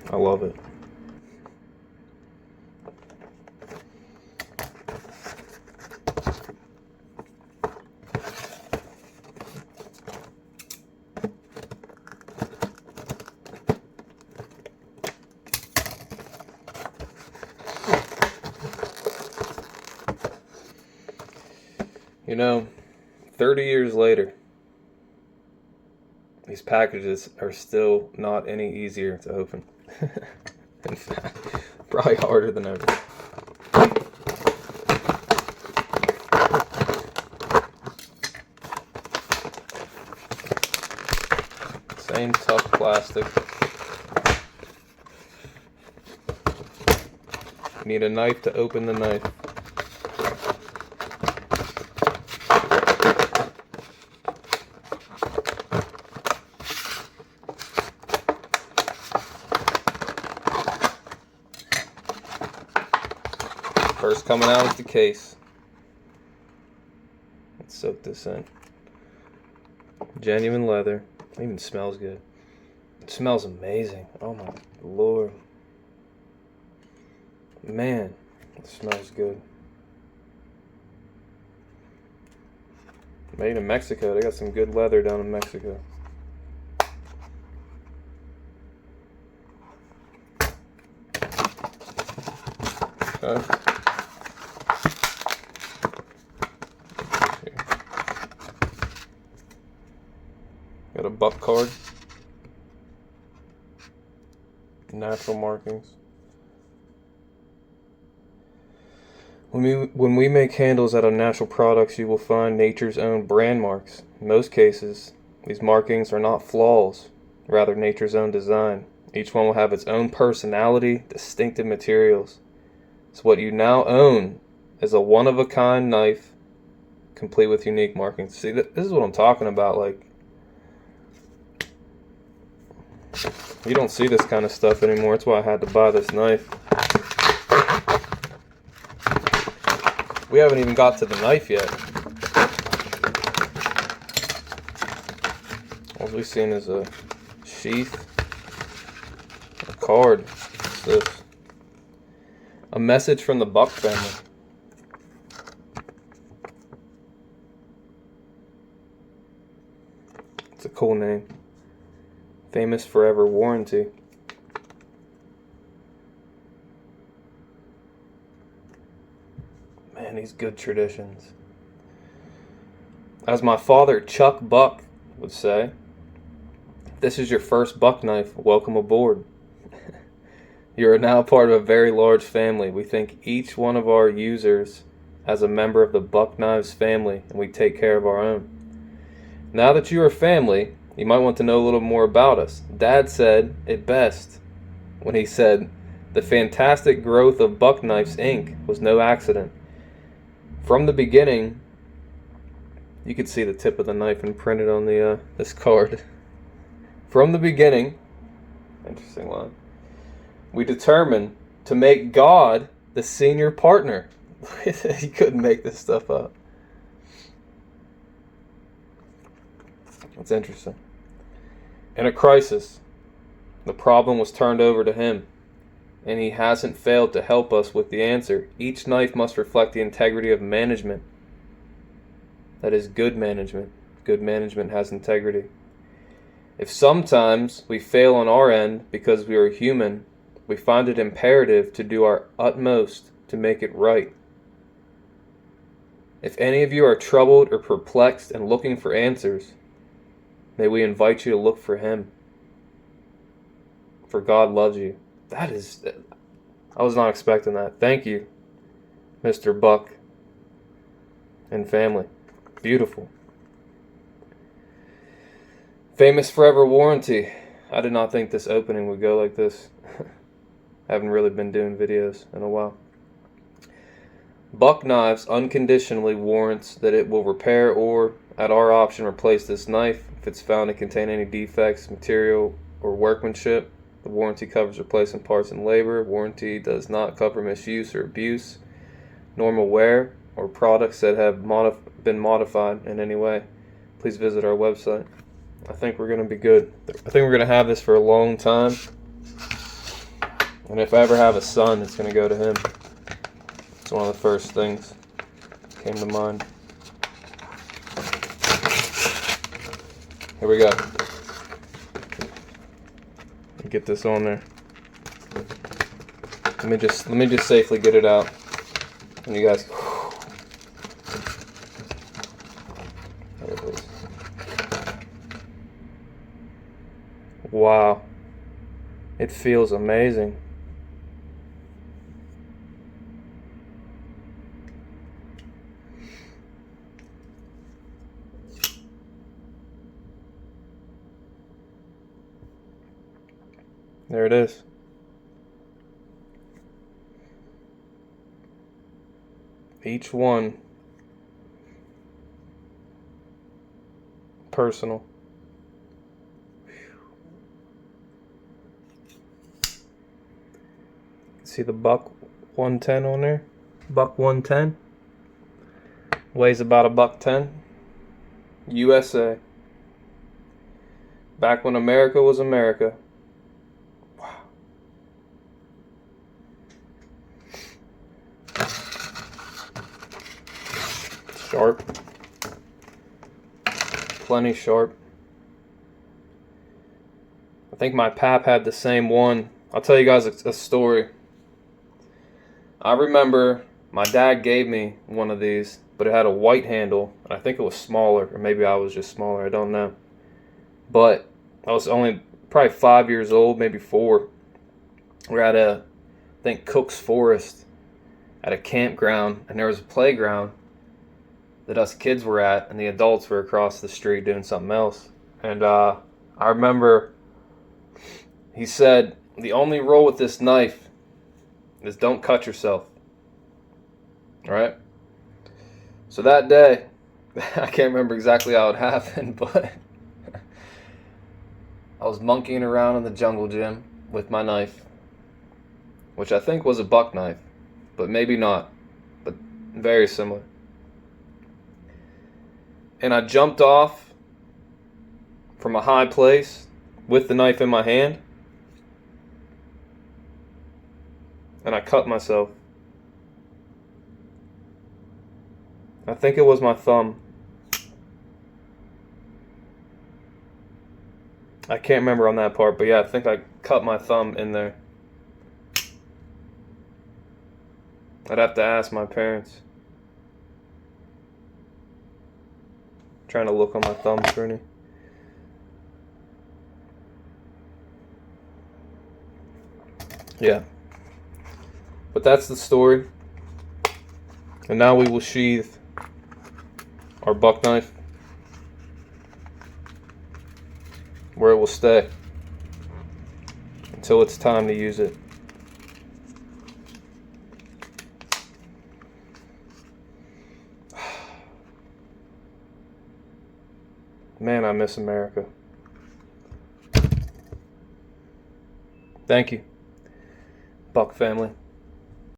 I love it. You know, 30 years later, these packages are still not any easier to open. In fact, probably harder than ever. Same tough plastic. You need a knife to open the knife. First coming out is the case. Let's soak this in. Genuine leather. It even smells good. It smells amazing. Oh my Lord. Man, it smells good. Made in Mexico. They got some good leather down in Mexico. Okay. Got a buck card. Natural markings. When we make handles out of natural products, you will find nature's own brand marks. In most cases, these markings are not flaws, rather nature's own design. Each one will have its own personality, distinctive materials. So what you now own is a one-of-a-kind knife, complete with unique markings. See, this is what I'm talking about. Like, you don't see this kind of stuff anymore. That's why I had to buy this knife. We haven't even got to the knife yet. All we've seen is a sheath, a card. What's this? A message from the Buck family. It's a cool name. Famous forever warranty. Man, these good traditions. As my father, Chuck Buck, would say, if this is your first buck knife, welcome aboard. You are now part of a very large family. We think each one of our users as a member of the Buck Knives family, and we take care of our own. Now that you are family, you might want to know a little more about us. Dad said it best when he said, "The fantastic growth of Buck Knives Inc. was no accident. From the beginning," you could see the tip of the knife imprinted on the this card. "From the beginning," interesting line, "we determined to make God the senior partner." You couldn't make this stuff up. That's interesting. In a crisis, the problem was turned over to him, and he hasn't failed to help us with the answer. Each knife must reflect the integrity of management. That is good management. Good management has integrity. If sometimes we fail on our end because we are human, we find it imperative to do our utmost to make it right. If any of you are troubled or perplexed and looking for answers, may we invite you to look for him. For God loves you. That is, I was not expecting that. Thank you, Mr. Buck and family. Beautiful. Famous forever warranty. I did not think this opening would go like this. I haven't really been doing videos in a while. Buck Knives unconditionally warrants that it will repair or, at our option, replace this knife if it's found to contain any defects, material, or workmanship. The warranty covers replacement parts and labor. Warranty does not cover misuse or abuse, normal wear, or products that have been modified in any way. Please visit our website. I think we're going to be good. I think we're going to have this for a long time. And if I ever have a son, it's going to go to him. It's one of the first things that came to mind. Here we go. Get this on there. Let me just safely get it out. And you guys, there it is. Wow, it feels amazing. There it is. Each one personal. See the buck 110 on there? Buck 110. Weighs about a $110. USA. Back when America was America. Wow. Sharp. Plenty sharp. I think my pap had the same one. I'll tell you guys a story. I remember my dad gave me one of these, but it had a white handle. I think it was smaller, or maybe I was just smaller, I don't know. But I was only probably 5 years old, maybe 4. We're at I think Cook's Forest, at a campground, and there was a playground that us kids were at, and the adults were across the street doing something else. And I remember he said, the only rule with this knife is don't cut yourself. Alright? So that day, I can't remember exactly how it happened, but I was monkeying around in the jungle gym with my knife, which I think was a buck knife, but maybe not, but very similar. And I jumped off from a high place with the knife in my hand, and I cut myself. I think it was my thumb. I can't remember on that part, but yeah, I think I cut my thumb in there. I'd have to ask my parents. Trying to look on my thumb for any. Yeah. But that's the story. And now we will sheathe our buck knife where it will stay until it's time to use it. Man, I miss America. Thank you, Buck family.